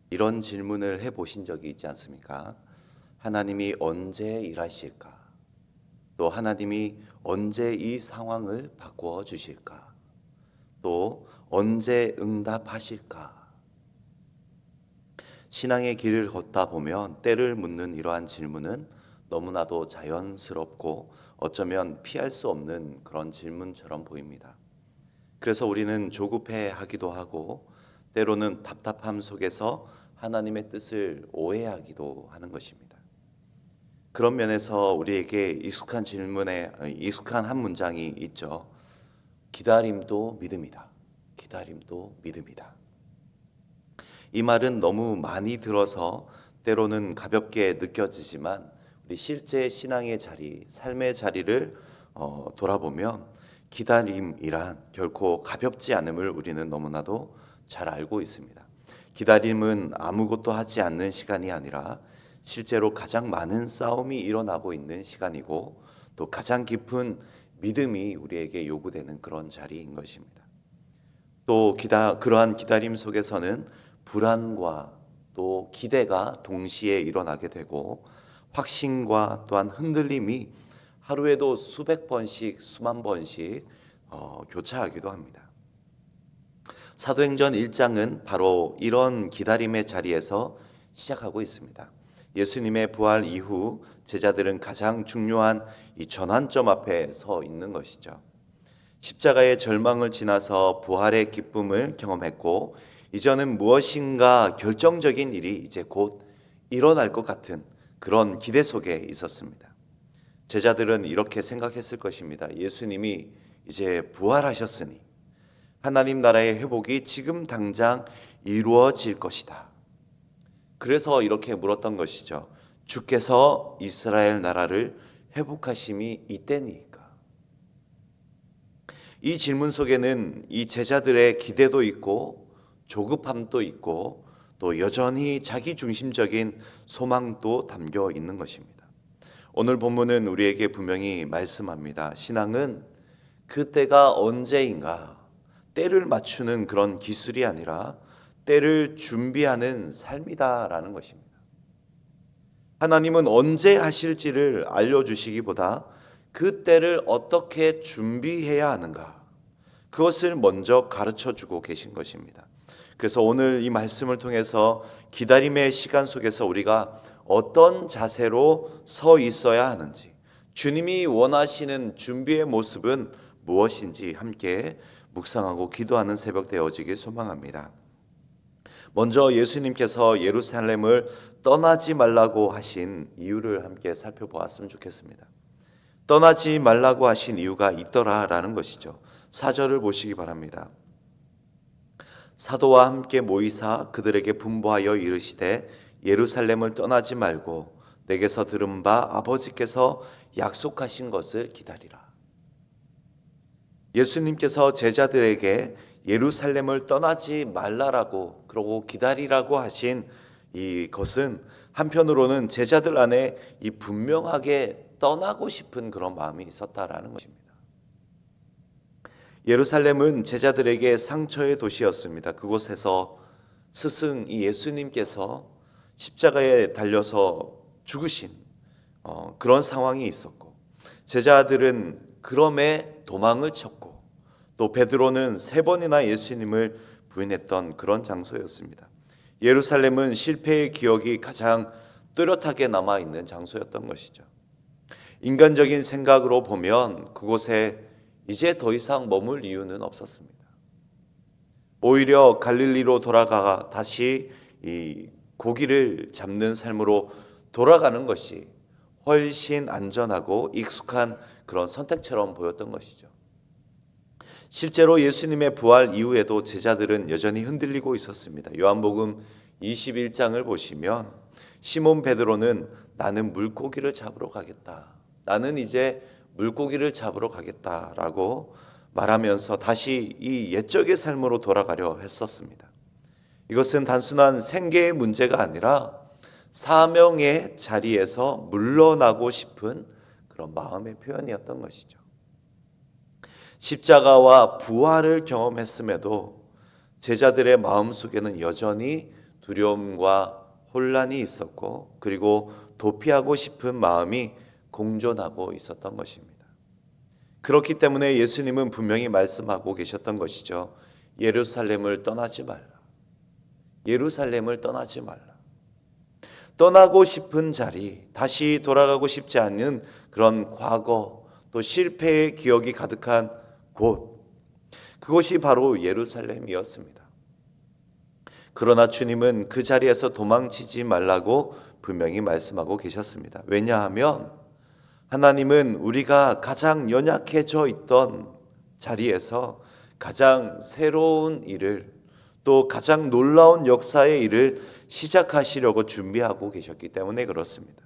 이런 질문을 해보신 적이 있지 않습니까? 하나님이 언제 일하실까? 또 하나님이 언제 이 상황을 바꾸어 주실까? 또 언제 응답하실까? 신앙의 길을 걷다 보면 때를 묻는 이러한 질문은 너무나도 자연스럽고 어쩌면 피할 수 없는 그런 질문처럼 보입니다. 그래서 우리는 조급해 하기도 하고 때로는 답답함 속에서 하나님의 뜻을 오해하기도 하는 것입니다. 그런 면에서 우리에게 익숙한 질문에 익숙한 한 문장이 있죠. 기다림도 믿음이다. 기다림도 믿음이다. 이 말은 너무 많이 들어서 때로는 가볍게 느껴지지만 우리 실제 신앙의 자리, 삶의 자리를 돌아보면 기다림이란 결코 가볍지 않음을 우리는 너무나도 잘 알고 있습니다. 기다림은 아무것도 하지 않는 시간이 아니라 실제로 가장 많은 싸움이 일어나고 있는 시간이고 또 가장 깊은 믿음이 우리에게 요구되는 그런 자리인 것입니다. 또 그러한 기다림 속에서는 불안과 또 기대가 동시에 일어나게 되고 확신과 또한 흔들림이 하루에도 수백 번씩 수만 번씩 교차하기도 합니다. 사도행전 1장은 바로 이런 기다림의 자리에서 시작하고 있습니다. 예수님의 부활 이후 제자들은 가장 중요한 이 전환점 앞에 서 있는 것이죠. 십자가의 절망을 지나서 부활의 기쁨을 경험했고 이제는 무엇인가 결정적인 일이 이제 곧 일어날 것 같은 그런 기대 속에 있었습니다. 제자들은 이렇게 생각했을 것입니다. 예수님이 이제 부활하셨으니 하나님 나라의 회복이 지금 당장 이루어질 것이다. 그래서 이렇게 물었던 것이죠. 주께서 이스라엘 나라를 회복하심이 이때니까. 이 질문 속에는 이 제자들의 기대도 있고 조급함도 있고 또 여전히 자기 중심적인 소망도 담겨 있는 것입니다. 오늘 본문은 우리에게 분명히 말씀합니다. 신앙은 그때가 언제인가 때를 맞추는 그런 기술이 아니라 때를 준비하는 삶이다라는 것입니다. 하나님은 언제 하실지를 알려주시기보다 그 때를 어떻게 준비해야 하는가 그것을 먼저 가르쳐주고 계신 것입니다. 그래서 오늘 이 말씀을 통해서 기다림의 시간 속에서 우리가 어떤 자세로 서 있어야 하는지 주님이 원하시는 준비의 모습은 무엇인지 함께 묵상하고 기도하는 새벽 되어지길 소망합니다. 먼저 예수님께서 예루살렘을 떠나지 말라고 하신 이유를 함께 살펴보았으면 좋겠습니다. 떠나지 말라고 하신 이유가 있더라라는 것이죠. 4절을 보시기 바랍니다. 사도와 함께 모이사 그들에게 분부하여 이르시되 예루살렘을 떠나지 말고 내게서 들은 바 아버지께서 약속하신 것을 기다리라. 예수님께서 제자들에게 예루살렘을 떠나지 말라라고 그러고 기다리라고 하신 이것은 한편으로는 제자들 안에 이 분명하게 떠나고 싶은 그런 마음이 있었다라는 것입니다. 예루살렘은 제자들에게 상처의 도시였습니다. 그곳에서 스승 예수님께서 십자가에 달려서 죽으신 그런 상황이 있었고 제자들은 그럼에 도망을 쳤고 또 베드로는 3번이나 예수님을 부인했던 그런 장소였습니다. 예루살렘은 실패의 기억이 가장 뚜렷하게 남아있는 장소였던 것이죠. 인간적인 생각으로 보면 그곳에 이제 더 이상 머물 이유는 없었습니다. 오히려 갈릴리로 돌아가 다시 이 고기를 잡는 삶으로 돌아가는 것이 훨씬 안전하고 익숙한 그런 선택처럼 보였던 것이죠. 실제로 예수님의 부활 이후에도 제자들은 여전히 흔들리고 있었습니다. 요한복음 21장을 보시면 시몬 베드로는 나는 물고기를 잡으러 가겠다. 나는 이제 물고기를 잡으러 가겠다라고 말하면서 다시 이 옛적의 삶으로 돌아가려 했었습니다. 이것은 단순한 생계의 문제가 아니라 사명의 자리에서 물러나고 싶은 그런 마음의 표현이었던 것이죠. 십자가와 부활을 경험했음에도 제자들의 마음속에는 여전히 두려움과 혼란이 있었고 그리고 도피하고 싶은 마음이 공존하고 있었던 것입니다. 그렇기 때문에 예수님은 분명히 말씀하고 계셨던 것이죠. 예루살렘을 떠나지 말라. 예루살렘을 떠나지 말라. 떠나고 싶은 자리, 다시 돌아가고 싶지 않은 그런 과거, 또 실패의 기억이 가득한 곳, 그것이 바로 예루살렘이었습니다. 그러나 주님은 그 자리에서 도망치지 말라고 분명히 말씀하고 계셨습니다. 왜냐하면 하나님은 우리가 가장 연약해져 있던 자리에서 가장 새로운 일을, 또 가장 놀라운 역사의 일을 시작하시려고 준비하고 계셨기 때문에 그렇습니다.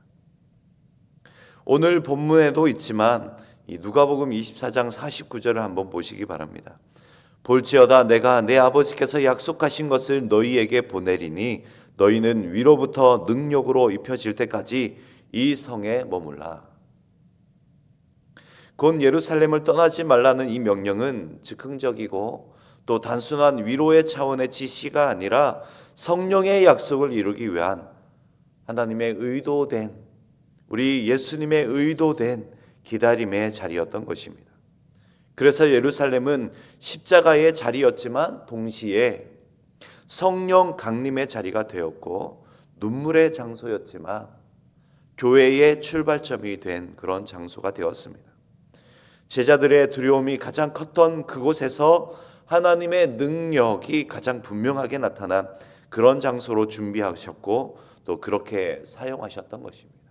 오늘 본문에도 있지만 이 누가복음 24장 49절을 한번 보시기 바랍니다. 볼지어다 내가 내 아버지께서 약속하신 것을 너희에게 보내리니 너희는 위로부터 능력으로 입혀질 때까지 이 성에 머물라. 곧 예루살렘을 떠나지 말라는 이 명령은 즉흥적이고 또 단순한 위로의 차원의 지시가 아니라 성령의 약속을 이루기 위한 하나님의 의도된, 우리 예수님의 의도된 기다림의 자리였던 것입니다. 그래서 예루살렘은 십자가의 자리였지만 동시에 성령 강림의 자리가 되었고 눈물의 장소였지만 교회의 출발점이 된 그런 장소가 되었습니다. 제자들의 두려움이 가장 컸던 그곳에서 하나님의 능력이 가장 분명하게 나타난 그런 장소로 준비하셨고 또 그렇게 사용하셨던 것입니다.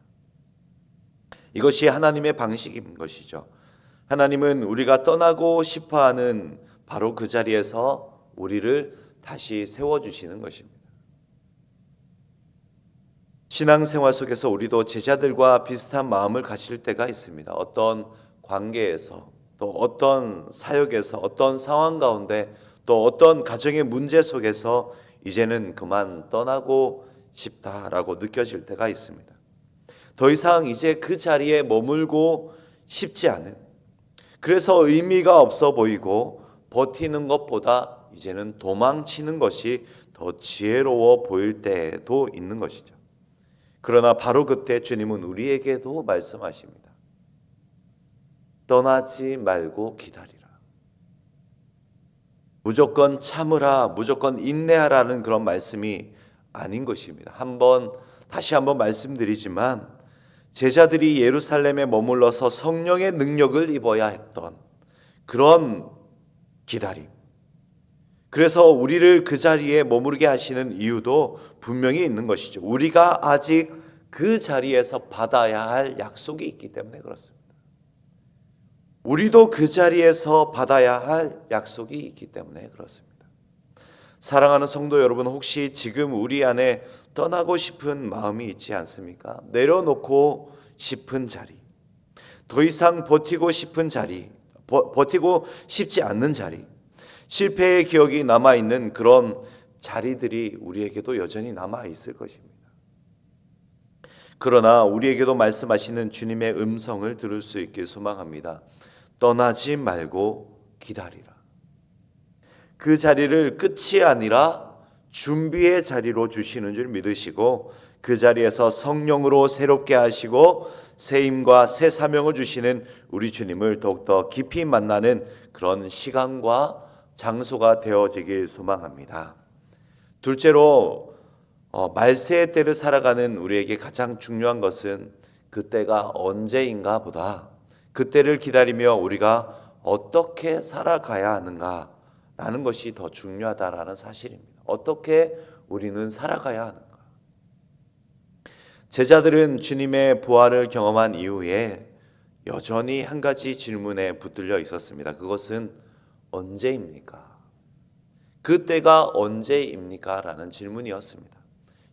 이것이 하나님의 방식인 것이죠. 하나님은 우리가 떠나고 싶어하는 바로 그 자리에서 우리를 다시 세워주시는 것입니다. 신앙생활 속에서 우리도 제자들과 비슷한 마음을 가질 때가 있습니다. 어떤 관계에서, 또 어떤 사역에서, 어떤 상황 가운데, 또 어떤 가정의 문제 속에서 이제는 그만 떠나고 싶다라고 느껴질 때가 있습니다. 더 이상 이제 그 자리에 머물고 싶지 않은, 그래서 의미가 없어 보이고 버티는 것보다 이제는 도망치는 것이 더 지혜로워 보일 때도 있는 것이죠. 그러나 바로 그때 주님은 우리에게도 말씀하십니다. 떠나지 말고 기다리라. 무조건 참으라, 무조건 인내하라는 그런 말씀이 아닌 것입니다. 다시 한번 말씀드리지만 제자들이 예루살렘에 머물러서 성령의 능력을 입어야 했던 그런 기다림, 그래서 우리를 그 자리에 머무르게 하시는 이유도 분명히 있는 것이죠. 우리가 아직 그 자리에서 받아야 할 약속이 있기 때문에 그렇습니다. 우리도 그 자리에서 받아야 할 약속이 있기 때문에 그렇습니다. 사랑하는 성도 여러분, 혹시 지금 우리 안에 떠나고 싶은 마음이 있지 않습니까? 내려놓고 싶은 자리, 더 이상 버티고 싶은 자리, 버티고 싶지 않는 자리, 실패의 기억이 남아있는 그런 자리들이 우리에게도 여전히 남아있을 것입니다. 그러나 우리에게도 말씀하시는 주님의 음성을 들을 수 있길 소망합니다. 떠나지 말고 기다리라. 그 자리를 끝이 아니라 준비의 자리로 주시는 줄 믿으시고 그 자리에서 성령으로 새롭게 하시고 새 힘과 새 사명을 주시는 우리 주님을 더욱더 깊이 만나는 그런 시간과 장소가 되어지길 소망합니다. 둘째로 말세의 때를 살아가는 우리에게 가장 중요한 것은 그때가 언제인가 보다 그때를 기다리며 우리가 어떻게 살아가야 하는가라는 것이 더 중요하다라는 사실입니다. 어떻게 우리는 살아가야 하는가. 제자들은 주님의 부활을 경험한 이후에 여전히 한 가지 질문에 붙들려 있었습니다. 그것은 언제입니까? 그때가 언제입니까? 라는 질문이었습니다.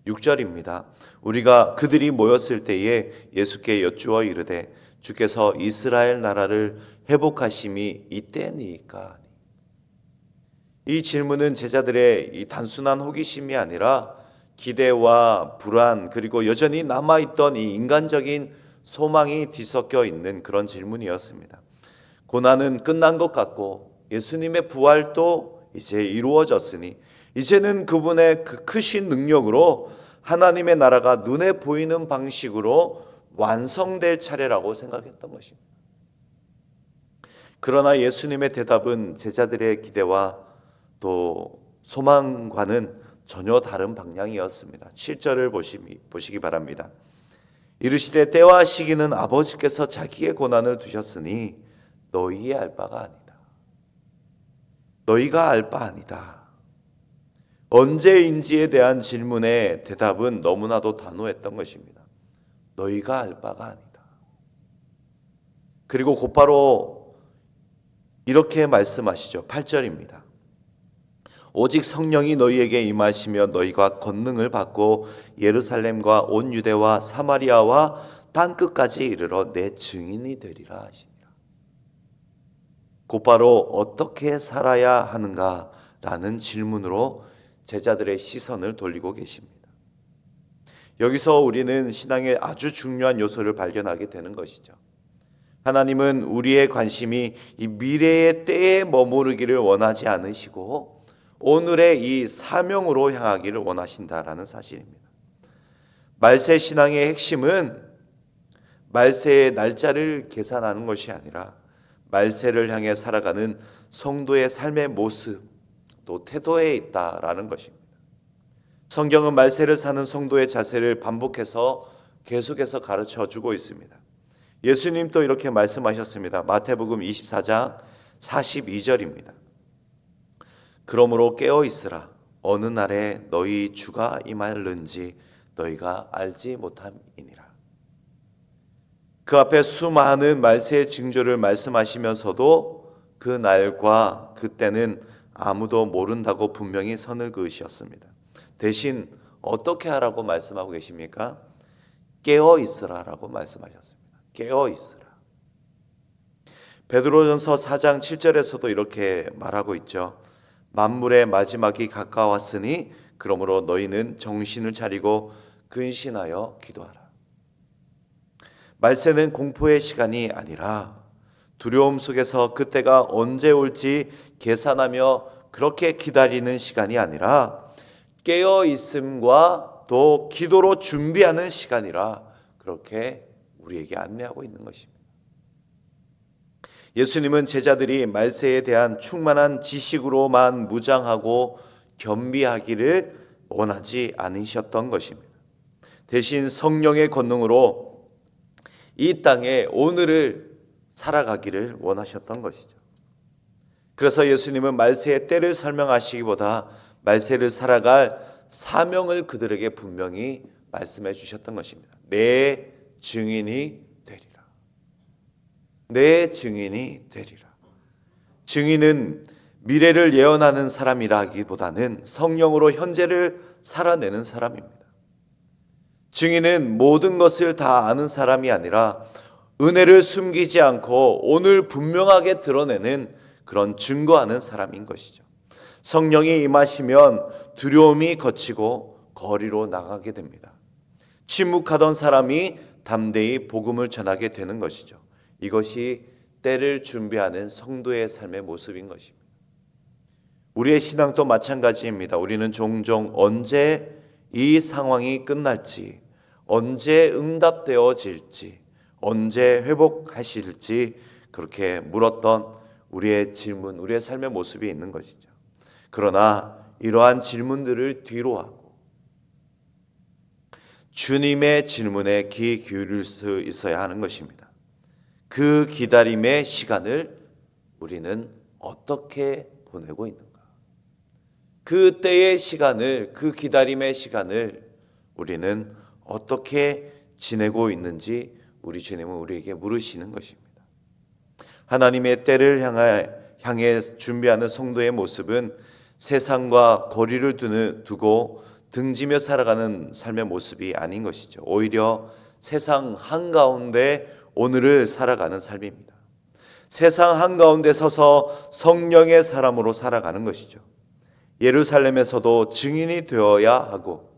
6절입니다. 우리가 그들이 모였을 때에 예수께 여쭈어 이르되 주께서 이스라엘 나라를 회복하심이 이때니까. 이 질문은 제자들의 이 단순한 호기심이 아니라 기대와 불안 그리고 여전히 남아있던 이 인간적인 소망이 뒤섞여 있는 그런 질문이었습니다. 고난은 끝난 것 같고 예수님의 부활도 이제 이루어졌으니 이제는 그분의 그 크신 능력으로 하나님의 나라가 눈에 보이는 방식으로 완성될 차례라고 생각했던 것입니다. 그러나 예수님의 대답은 제자들의 기대와 또 소망과는 전혀 다른 방향이었습니다. 7절을 보시기 바랍니다. 이르시되 때와 시기는 아버지께서 자기의 고난을 두셨으니 너희의 알 바가 아니다. 너희가 알 바 아니다. 언제인지에 대한 질문의 대답은 너무나도 단호했던 것입니다. 너희가 알 바가 아니다. 그리고 곧바로 이렇게 말씀하시죠. 8절입니다. 오직 성령이 너희에게 임하시며 너희가 권능을 받고 예루살렘과 온 유대와 사마리아와 땅끝까지 이르러 내 증인이 되리라 하시니라. 곧바로 어떻게 살아야 하는가라는 질문으로 제자들의 시선을 돌리고 계십니다. 여기서 우리는 신앙의 아주 중요한 요소를 발견하게 되는 것이죠. 하나님은 우리의 관심이 이 미래의 때에 머무르기를 원하지 않으시고 오늘의 이 사명으로 향하기를 원하신다라는 사실입니다. 말세 신앙의 핵심은 말세의 날짜를 계산하는 것이 아니라 말세를 향해 살아가는 성도의 삶의 모습 또 태도에 있다라는 것입니다. 성경은 말세를 사는 성도의 자세를 반복해서 계속해서 가르쳐주고 있습니다. 예수님도 이렇게 말씀하셨습니다. 마태복음 24장 42절입니다. 그러므로 깨어 있으라. 어느 날에 너희 주가 임할는지 너희가 알지 못함이니라. 그 앞에 수많은 말세의 징조를 말씀하시면서도 그 날과 그때는 아무도 모른다고 분명히 선을 그으셨습니다. 대신 어떻게 하라고 말씀하고 계십니까? 깨어 있으라라고 말씀하셨습니다. 깨어 있으라. 베드로전서 4장 7절에서도 이렇게 말하고 있죠. 만물의 마지막이 가까웠으니 그러므로 너희는 정신을 차리고 근신하여 기도하라. 말세는 공포의 시간이 아니라 두려움 속에서 그때가 언제 올지 계산하며 그렇게 기다리는 시간이 아니라 깨어 있음과 또 기도로 준비하는 시간이라 그렇게 우리에게 안내하고 있는 것입니다. 예수님은 제자들이 말세에 대한 충만한 지식으로만 무장하고 겸비하기를 원하지 않으셨던 것입니다. 대신 성령의 권능으로 이 땅에 오늘을 살아가기를 원하셨던 것이죠. 그래서 예수님은 말세의 때를 설명하시기보다 말세를 살아갈 사명을 그들에게 분명히 말씀해 주셨던 것입니다. 내 증인이 되리라. 내 증인이 되리라. 증인은 미래를 예언하는 사람이라기보다는 성령으로 현재를 살아내는 사람입니다. 증인은 모든 것을 다 아는 사람이 아니라 은혜를 숨기지 않고 오늘 분명하게 드러내는 그런 증거하는 사람인 것이죠. 성령이 임하시면 두려움이 걷히고 거리로 나가게 됩니다. 침묵하던 사람이 담대히 복음을 전하게 되는 것이죠. 이것이 때를 준비하는 성도의 삶의 모습인 것입니다. 우리의 신앙도 마찬가지입니다. 우리는 종종 언제 이 상황이 끝날지, 언제 응답되어질지, 언제 회복하실지 그렇게 물었던 우리의 질문, 우리의 삶의 모습이 있는 것이죠. 그러나 이러한 질문들을 뒤로하고 주님의 질문에 귀 기울일 수 있어야 하는 것입니다. 그 기다림의 시간을 우리는 어떻게 보내고 있는가? 그 때의 시간을, 그 기다림의 시간을 우리는 어떻게 지내고 있는지 우리 주님은 우리에게 물으시는 것입니다. 하나님의 때를 향해 준비하는 성도의 모습은 세상과 거리를 두고 등지며 살아가는 삶의 모습이 아닌 것이죠. 오히려 세상 한가운데 오늘을 살아가는 삶입니다. 세상 한가운데 서서 성령의 사람으로 살아가는 것이죠. 예루살렘에서도 증인이 되어야 하고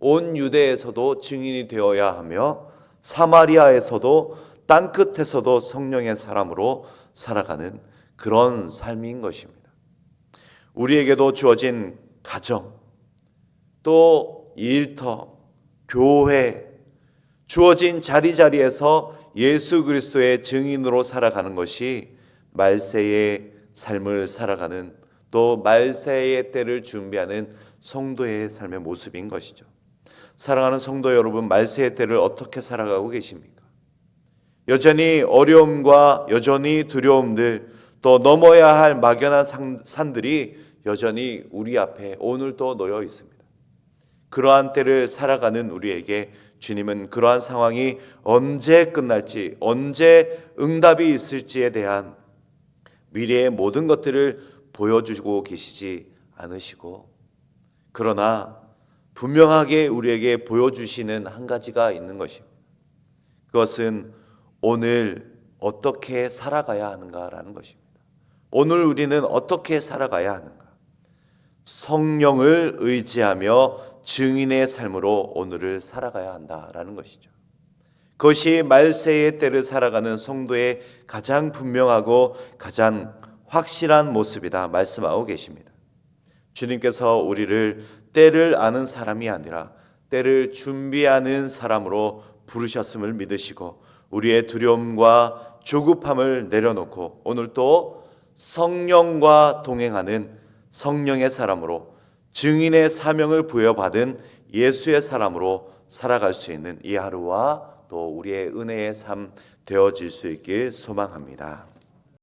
온 유대에서도 증인이 되어야 하며 사마리아에서도 땅끝에서도 성령의 사람으로 살아가는 그런 삶인 것입니다. 우리에게도 주어진 가정, 또 일터, 교회, 주어진 자리자리에서 예수 그리스도의 증인으로 살아가는 것이 말세의 삶을 살아가는, 또 말세의 때를 준비하는 성도의 삶의 모습인 것이죠. 사랑하는 성도 여러분, 말세의 때를 어떻게 살아가고 계십니까? 여전히 어려움과 여전히 두려움들, 또 넘어야 할 막연한 산들이 여전히 우리 앞에 오늘도 놓여 있습니다. 그러한 때를 살아가는 우리에게 주님은 그러한 상황이 언제 끝날지, 언제 응답이 있을지에 대한 미래의 모든 것들을 보여주고 계시지 않으시고, 그러나 분명하게 우리에게 보여주시는 한 가지가 있는 것입니다. 그것은 오늘 어떻게 살아가야 하는가라는 것입니다. 오늘 우리는 어떻게 살아가야 하는가? 성령을 의지하며 증인의 삶으로 오늘을 살아가야 한다라는 것이죠. 그것이 말세의 때를 살아가는 성도의 가장 분명하고 가장 확실한 모습이다 말씀하고 계십니다. 주님께서 우리를 때를 아는 사람이 아니라 때를 준비하는 사람으로 부르셨음을 믿으시고, 우리의 두려움과 조급함을 내려놓고 오늘 또 성령과 동행하는 성령의 사람으로, 증인의 사명을 부여받은 예수의 사람으로 살아갈 수 있는 이 하루와 또 우리의 은혜의 삶 되어질 수 있길 소망합니다.